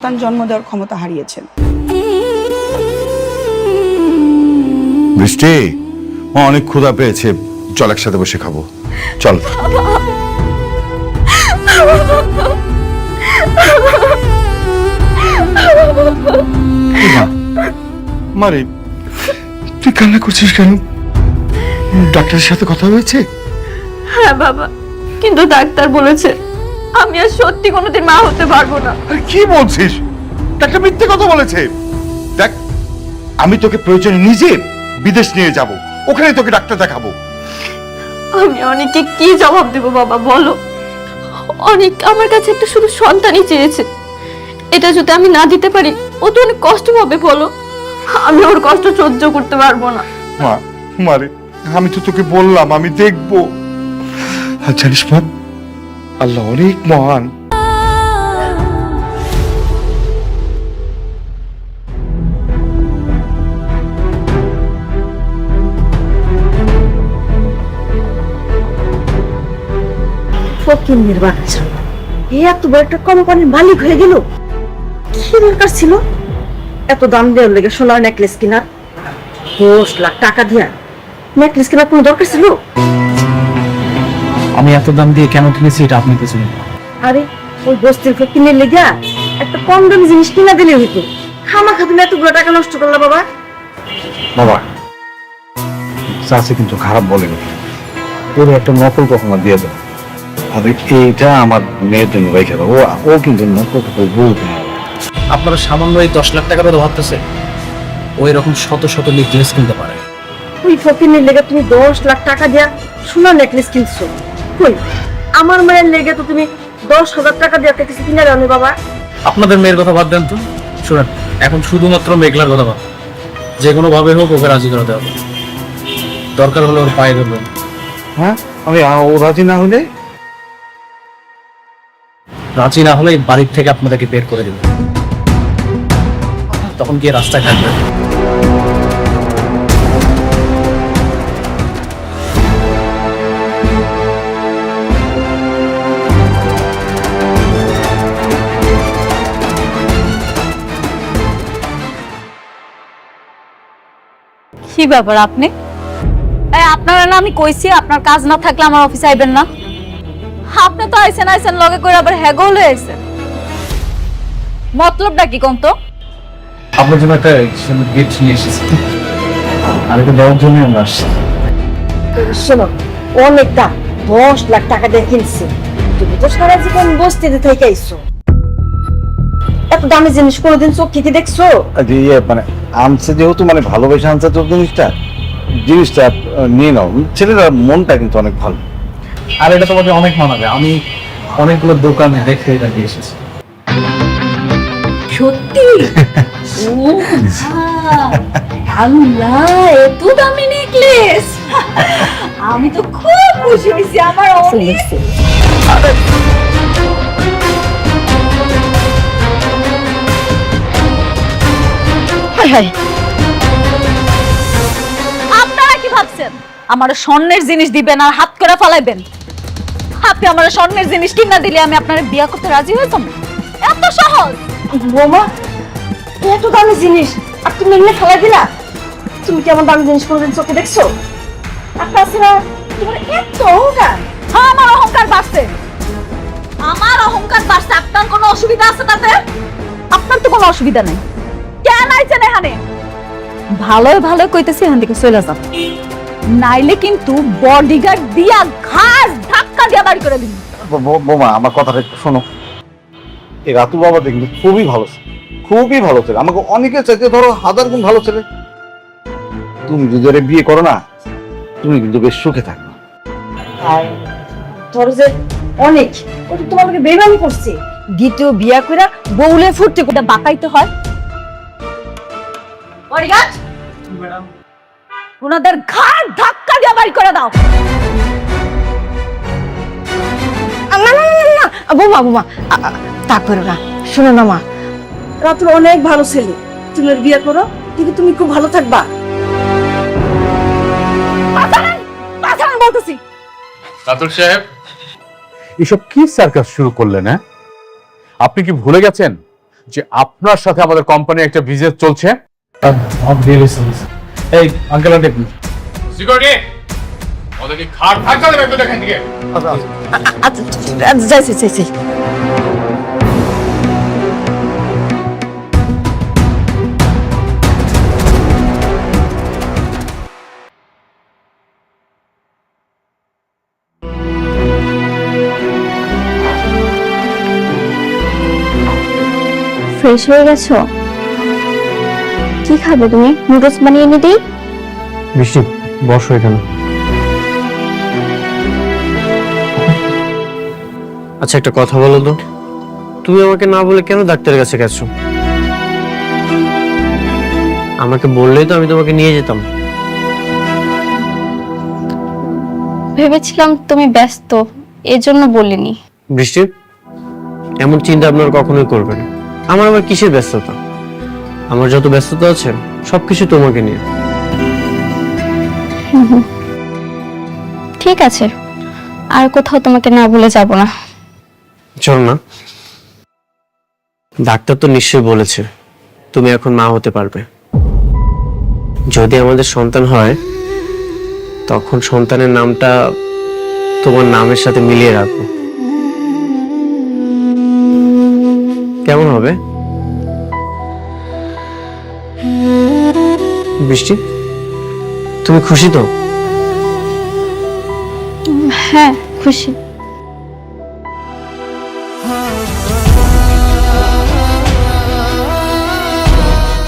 সন্তান জন্ম দেওয়ার ক্ষমতা হারিয়েছেন। বৃষ্টি, মা অনেক ক্ষুধা পেয়েছে, চল একসাথে বসে খাবো, চল। মারে, তুই কান্না করছিস কেন? ডাক্তারের সাথে কথা হয়েছে? হ্যাঁ বাবা, কিন্তু ডাক্তার বলেছে আমি আর সত্যি কোনোদিন মা হতে পারবো না। আরে কি বলছিস? ডাক্তার মিথ্যে কথা বলেছে। দেখ, আমি তোকে প্রয়োজনে নিজে বিদেশ নিয়ে যাব, ওখানে তোকে ডাক্তার দেখাবো। আমি অনেককে কি জবাব দেব বাবা বলো? অনেক আমার কাছে একটা শুধু সন্তানই চেয়েছে, এটা যদি আমি না দিতে পারি ও তো অনেক কষ্ট পাবে বলো। আমি ওর কষ্ট সহ্য করতে পারবো না। মা, মারে, আমি তো তোকে বললাম আমি দেখবো। আর জানিস মা, আল্লাহ অনেক মহান। ফকিন্নির বাচ্চা, এই এত বড় একটা কোম্পানির মালিক হয়ে গেল। কি দরকার ছিল এত দাম দেওয়ার লেগে সোনার নেকলেস কেনার? 10 লাখ টাকা দিয়া নেকলেস কেনার কোনো দরকার ছিল? আমি এত দাম দিয়ে কেন কিনেছি এটা আপনি কিছু নেই। আরে ওই বস্তির ফকিন্নির লেগে একটা কম দামি জিনিস কিনা দিলে হইতো। খামাখা তুমি এতগুলো টাকা নষ্ট করলা বাবা। বাবা, চাচি কিন্তু খারাপ বলেনি, ওর একটা নকল কখনো দিয়ে দাও। আর এইটা আমার মেয়ের জন্য রেখে দাও, ও কিন্তু নকল বলতে না। আপনারা সামান্য এই 10 লাখ টাকা তো ভাবতেছে ওই রকম শত শত নেকলেস কিনতে পারে। ওই ফকিন্নির লেগে তুমি 10 লাখ টাকা দিয়া সোনার নেকলেস কিনছো। কই আমার মায়ের লেগে তো তুমি 10,000 টাকা দিয়ে একটা কিছু কিনে দাও বাবা। আপনাদের মেয়ের কথা বাদ দেন তো, শুনেন এখন শুধুমাত্র মেঘলার কথা বাদ, যে কোনো ভাবে হোক ওকে রাজি করাতে হবে। দরকার হলে ওর পায়ে ধরবেন। হ্যাঁ, আমি ও রাজি না হলে? রাজি না হলে বাড়ির থেকে আপনাদেরকে বের করে দেবেন, তখন গিয়ে রাস্তায় থাকবেন। কি ব্যাপার আপনি? আপনারা না আমি কইছি আপনার কাজ না থাকলে আমার অফিসে আইবেন না। আপনি তো আইছেন লগে করে আবার হ্যাগো লয়ে আইছেন, মতলবটা কি কোন তো? আপনার জন্য একটা গিফট নিয়ে এসেছি, আর এটা দেওয়ার জন্য আমরা আসছি। শোনো, অনেক দাম, 10 লাখ টাকা দিয়ে কিনছে। তুমি তো সারা জীবন বস্তিতে থেকে আইছো, এত দামি জিনিস কোনোদিন চোখে কি দেখছো? মানে আনছে যেহেতু, মানে ভালোবেসে আনছে তো জিনিসটা নিয়ে নাও। ছেলেটার মনটা কিন্তু অনেক ভালো। আর এটা তোমাকে অনেক মানাবে, আমি অনেকগুলো দোকানে দেখে এটা নিয়ে এসেছি। সত্যি? আল্লাহ, এত দামি নেকলেস! আমি তো খুব খুশি হয়েছি। আমার অনেক হাই হাই, আপনারা কি ভাবছেন আমার স্বর্ণের জিনিস দিবেন আর হাত করে ফালাইবেন? আপনি আমার স্বর্ণের জিনিস কিনা দিলে আমি আপনার বিয়ে করতে রাজি হয়েছি? এত সহজ? বোমা, এত দামি জিনিস আর তুমি এমনি ফেলাই দিলা? তুমি কি আমার দামি জিনিস কোনোদিন চোখে দেখছো? আর তাছাড়া তোমার এত অহংকার। হ্যাঁ, আমার অহংকার বাড়ছে, আমার অহংকার বাড়ছে। আপনার কোনো অসুবিধা আছে তাতে? আপনার তো কোনো অসুবিধা নেই। কেন আইছেন এখানে? ভালোই ভালো কইতেছি, এখান থেকে চলে যান, নাইলে কিন্তু বডিগার্ড দিয়া ঘাস ধাক্কা দিয়া বাড়ি করে দিন। বোমা, আমার কথাটা একটু শোনো। এই রাতুল বাবা কিন্তু খুবই ভালো ছেলে, খুবই ভালো ছেলে, আমাকে অনেকের চাইতে ধরো 1000 গুণ ভালো ছেলে। তুমি যদি ওরে বিয়ে করো না, তুমি কিন্তু বেশ সুখে থাকবে। আর ধরো যে অনেক, ও তো তোমাকে বেইমানি করছে, দ্বিতীয় বিয়া কইরা বউলে ফুটতে এটা বাঁকাইতে হয়। বডিগার্ড, ওনাদের ঘাট ধাক্কা দিয়া বাড়ি করে দাও। না না না না, বোমা বোমা, তা করো না। শোনো না মা, রাতুল অনেক ভালো ছেলে, তুমি ওর বিয়ে করো, কিন্তু তুমি খুব ভালো থাকবা। বলতেছি রাতুল সাহেব, এসব কি সার্কাস শুরু করলেন? হ্যাঁ, আপনি কি ভুলে গেছেন যে আপনার সাথে আমাদের কোম্পানি একটা বিজনেস চলছে? এই আঙ্কেল আন্টি সিকিউরিটি ওদেরকে খাট থাকতে দেবে একটু দেখেন দিকে। যাইছি যাইছি। ফ্রেশ হয়ে গেছো? কি খাবে তুমি? নুডলস বানিয়ে এনে দিই? বৃষ্টি, বসো এখানে। আচ্ছা, একটা কথা বলো তো, তুমি আমাকে না বলে কেন ডাক্তারের কাছে গেছো? আমাকে বললেই তো আমি তোমাকে নিয়ে যেতাম। ভেবেছিলাম তুমি ব্যস্ত, এজন্য বলিনি। বৃষ্টি, এমন চিন্তা আপনার কখনোই করবেন। আমার আবার কিসের ব্যস্ততা? আমার যত ব্যস্ততা আছে সবকিছু তোমাকে নিয়ে। ঠিক আছে, আর কোথাও তোমাকে না বলে যাব না। চল না, ডাক্তার তো নিশ্চয়ই বলেছে তুমি এখন মা হতে পারবে। যদি আমাদের সন্তান হয় তখন সন্তানের নামটা তোমার নামের সাথে মিলিয়ে রাখবো। কেমন হবে বৃষ্টি? তুমি খুশি তো? হ্যাঁ, খুশি।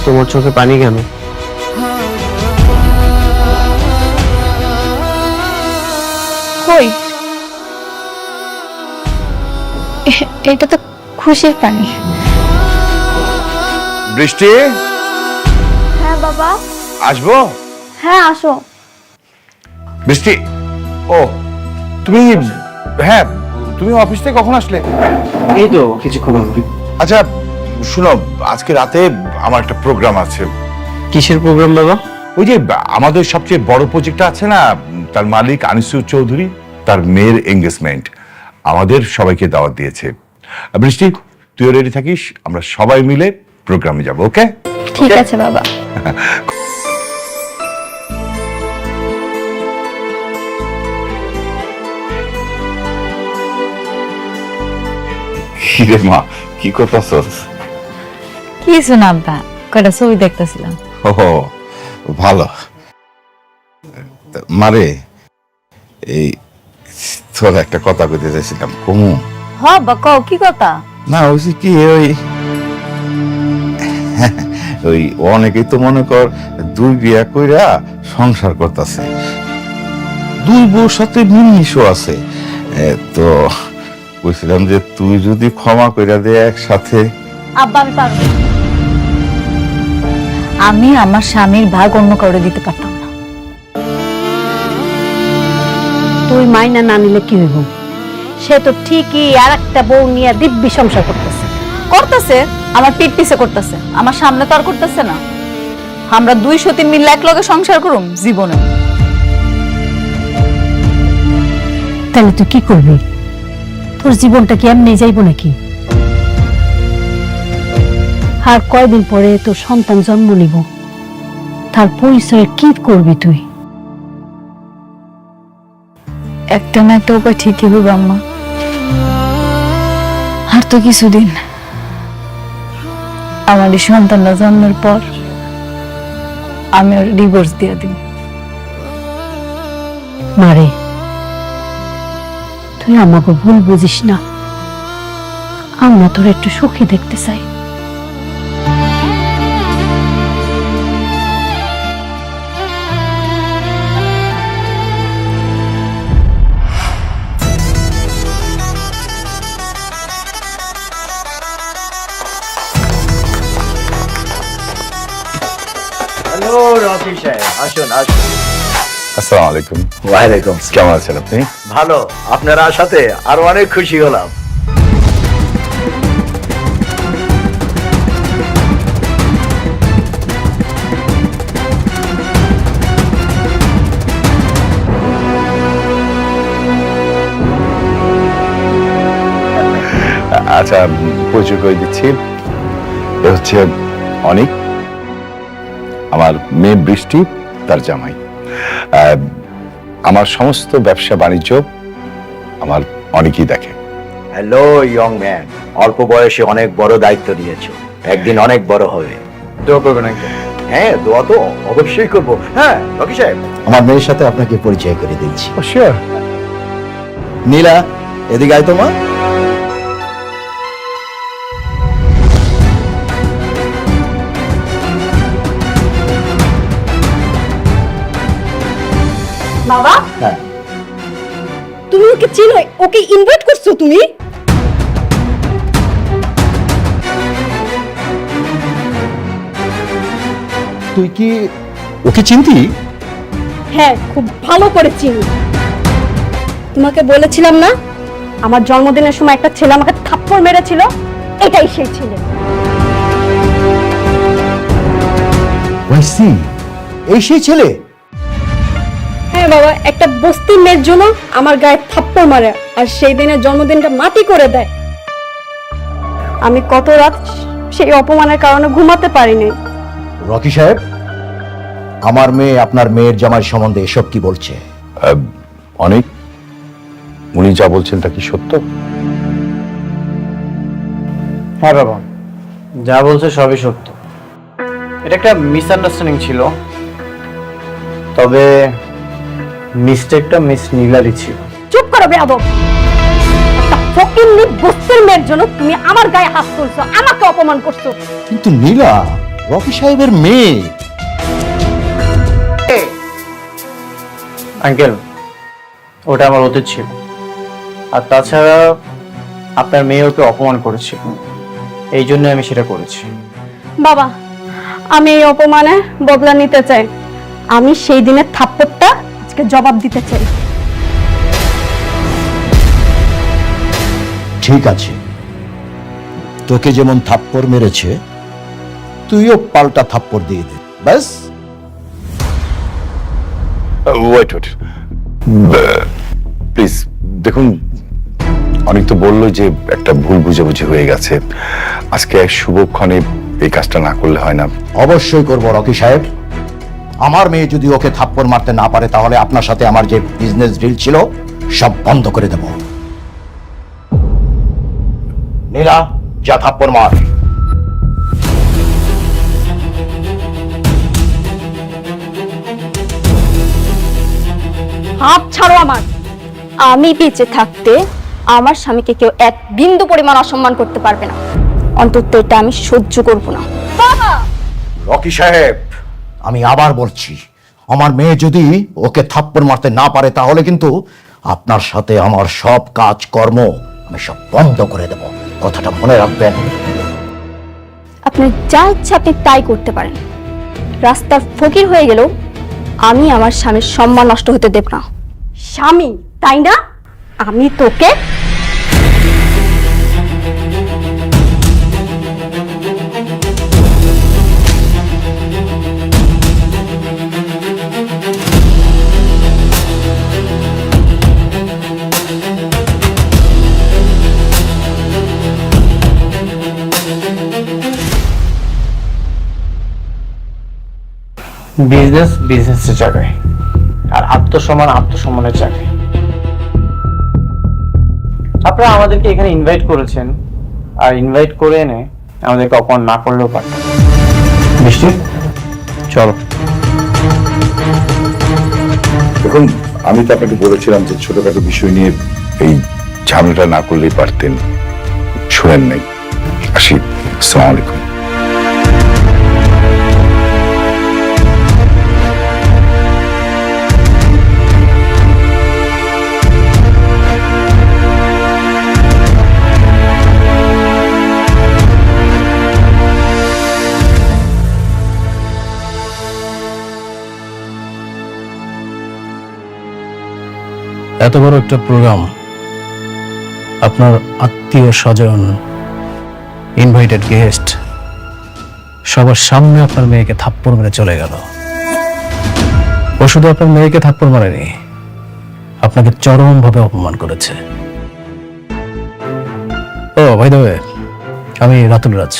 তোমার চোখে পানি কেন? কই, এটা তো খুশির পানি। বৃষ্টি, হ্যাঁ বাবা। আসবো? হ্যাঁ, আসো। বৃষ্টি, ও তুমি, হ্যাঁ তুমি অফিস থেকে কখন আসলে? এই তো কিছুক্ষণ হবে। আচ্ছা শুনো, আজকে রাতে আমার একটা প্রোগ্রাম আছে। কিসের প্রোগ্রাম বাবা? ওই যে আমাদের সবচেয়ে বড় প্রজেক্টটা আছে না, তার মালিক আনিসুর চৌধুরী, তার মেয়ের এঙ্গেজমেন্ট, আমাদের সবাইকে দাওয়াত দিয়েছে। বৃষ্টি, তুইও রেডি থাকিস, আমরা সবাই মিলে প্রোগ্রামে যাব। ওকে? ঠিক আছে বাবা। কিরে মা, কি করতেছস? কিছু না আব্বা, কয়টা ছবি দেখতেছিলাম। ও ভালো। মারে, এই তোর একটা কথা কইতে চাইছিলাম, কমু? হ আব্বা, কও কি কথা? না হয়েছে কি, ওই অনেকেই তো মনে কর দুই বিয়া কইরা সংসার করতেছে, দুই বউর সাথে মিলমিশও আছে। তো বলছিলাম যে তুই যদি ক্ষমা কইরা দে একসাথে। আব্বা আমি পারবো না। আমি আমার স্বামীর ভাগ অন্য কাউরে দিতে পারতাম না। তুই মাইনা না নিলে কি হইব? সে তো ঠিকই আর একটা বউ নিয়ে দিব্যি সংসার করতেছে। করতেছে, আমার পিঠ পিছে করতেছে, আমার সামনে তো আর করতেছে না। আমরা 203 মিলে এক লগে সংসার করুম জীবনে। তাহলে তুই কি করবি? তোর জীবনটা কি এমনি যাইব নাকি? আর কয়দিন পরে তোর সন্তান জন্ম নিব, তার পরিচয়ে কি করবি তুই? একটা না একটা উপায় ঠিকই হবে আম্মা। আর তো কিছুদিন, আমার এই সন্তানটা জন্মের পর আমি ওর ডিভোর্স দিয়ে দিব। মারে, তুই আমাকে ভুল বুঝিস না, আমরা তোর একটু সুখী দেখতে চাই। হ্যালো রফি সাহেব, আসুন আসুন। আসসালামু আলাইকুম। ওয়ালাইকুম। কেমন আছেন আপনি? ভালো, আপনার আসাতে আরো অনেক খুশি হলাম। আচ্ছা, পরিচয় করে দিচ্ছি, এ হচ্ছে অনেক, আমার মেয়ে বৃষ্টি, তার জামাই। আমার সমস্ত ব্যবসা বাণিজ্য আমার অনেকই দেখে। হ্যালো ইয়ং ম্যান, অল্প বয়সে অনেক বড় দায়িত্ব নিয়েছো, একদিন অনেক বড় হবে। দোয়া করবেন আঙ্কেল। হ্যাঁ, দোয়া তো অবশ্যই করবো। হ্যাঁ রকি সাহেব, আমার মেয়ের সাথে আপনাকে পরিচয় করে দিচ্ছি। শিওর। নীলা, এদিকে আয় তো মা। বাবা, হ্যাঁ। তুমি ওকে চিনো? ওকে ইনভাইট করছো তুমি? তুই কি ওকে চিনতি? হ্যাঁ, খুব ভালো করে চিনি। তোমাকে বলেছিলাম না, আমার জন্মদিনের সময় একটা ছেলে আমাকে থাপ্পড় মেরেছিল, এটাই সেই ছেলে। এই সেই ছেলে? হ্যাঁ বাবা, একটা বস্তির মেয়ের জন্য আমার গায়ে থাপ্পড় মারে আর সেই দিনের জন্মদিনটা মাটি করে দেয়। আমি কত রাত সেই অপমানের কারণে ঘুমাতে পারিনি। রকি সাহেব, আমার মেয়ে আপনার মেয়ের জামাই সম্বন্ধে এসব কি বলছে? অনেক, উনি যা বলছেন তা কি সত্য? হ্যাঁ বাবা, যা বলছে সবই সত্য। এটা একটা মিসআন্ডারস্ট্যান্ডিং ছিল, তবে মিস্টেকটা মিস নীলারই ছিল। চুপ করো বেয়াদব! একটা ফকিন্নি বস্তির মেয়ের জন্য তুমি আমার গায়ে হাত তুলছো, আমাকে অপমান করছো। কিন্তু নীলা রকি সাহেবের মেয়ে। আঙ্কেল, ওটা আমার অতীত ছিল। আর তাছাড়া আপনার মেয়ে ওকে অপমান করেছিল, এই জন্য আমি সেটা করেছি। বাবা, আমি এই অপমানে বদলা নিতে চাই। আমি সেই দিনের থাপ্পড়টা আজকে জবাব দিতে চাই। ঠিক আছে, তোকে যেমন থাপ্পড় মেরেছে তুইও পাল্টা থাপ্পড় দিয়ে দে, ব্যাস। ওয়েট ওয়েট, প্লিজ দেখুন, অনেক তো বললো যে একটা ভুল বুঝাবুঝি হয়ে গেছে, আজকে এক শুভক্ষণে এই কাজটা না করলে হয় না। অবশ্যই করব রকি সাহেব। আমার মেয়ে যদি ওকে থাপ্পড় মারতে না পারে তাহলে আপনার সাথে আমার যে বিজনেস ডিল ছিল সব বন্ধ করে দেব। নীলা, যা থাপ্পড় মার। হাত ছাড়ো আমার। আমি বেঁচে থাকতে আমার স্বামীকে কেউ এক বিন্দু পরিমাণ অসম্মান করতে পারবে না, অন্তত এটা আমি সহ্য করব না। বাবা, রকি সাহেব, আমি আবার বলছি, আমার মেয়ে যদি ওকে থাপ্পড় মারতে না পারে তাহলে কিন্তু আপনার সাথে আমার সব কাজ কর্ম আমি সব বন্ধ করে দেব, কথাটা মনে রাখবেন। আপনার যা ইচ্ছা আপনি তাই করতে পারেন, রাস্তার ফকির হয়ে গেলেও আমি আমার স্বামীর সম্মান নষ্ট হতে দেব না। স্বামী তাই না? আমি তোকে বিজনেস বিজনেসের জায়গায়, আর আত্মসম্মান আত্মসম্মানের জায়গায়। আপনারা আমাদেরকে এখানে ইনভাইট করেছেন, আর ইনভাইট করে এনে আমাদেরকে অপমান না করলেও পারতেন। বৃষ্টি, চলো। দেখুন, আমি তো আপনাকে বলেছিলাম যে ছোটখাটো বিষয় নিয়ে এই ঝামেলাটা না করলেই পারতেন, শুনেন নাই। আসি, আসসালামু আলাইকুম। এত বড় একটা প্রোগ্রাম, আপনার আত্মীয় স্বজন, ইনভাইটেড গেস্ট, সবার সামনে আপনার মেয়েকে থাপ্পড় মেরে চলে গেল। ও শুধু আপনার মেয়েকে থাপ্পড় মারেনি, আপনাকে চরমভাবে অপমান করেছে। ও ভাই দেবে, আমি রাতুল রাজ।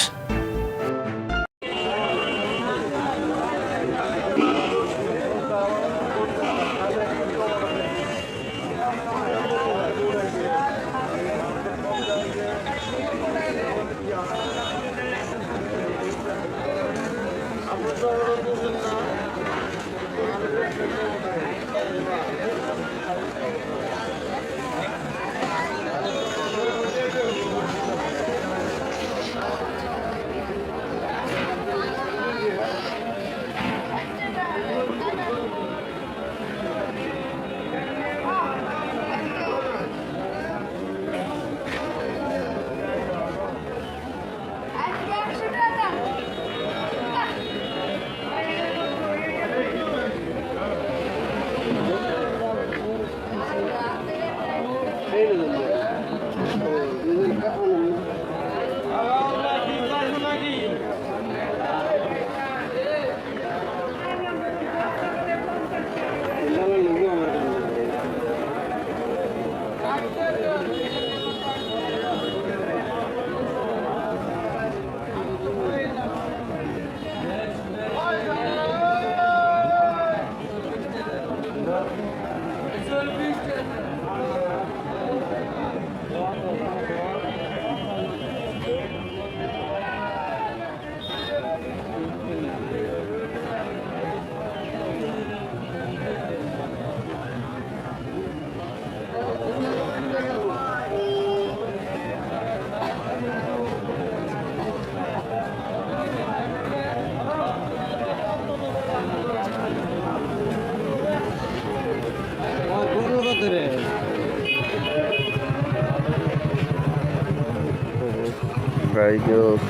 Very good.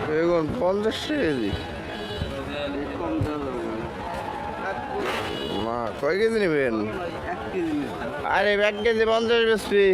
বেগুন 50 কেজি মা কয় কেজি নেবেন? আরে 1 কেজি 50 বেশি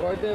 কয়টা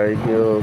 আলাইকুম।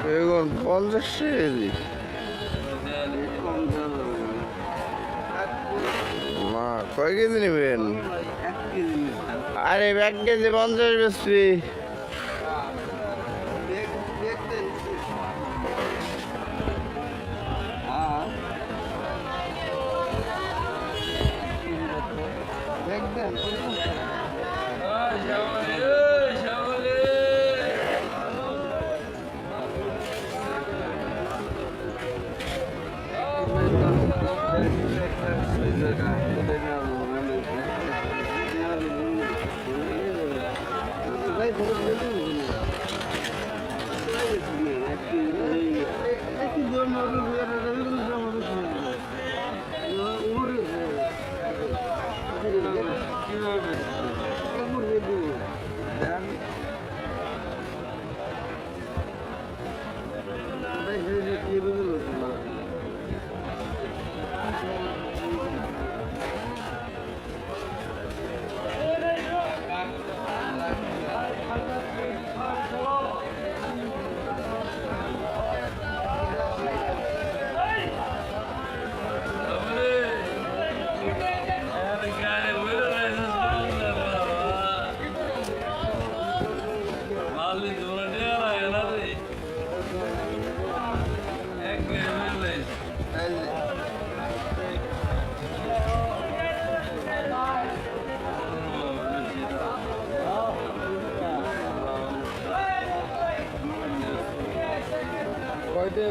বেগুন 50 কেজি। মা কয় কেজি নেবেন? আরে 1 কেজি 50 বেশি। কয়টা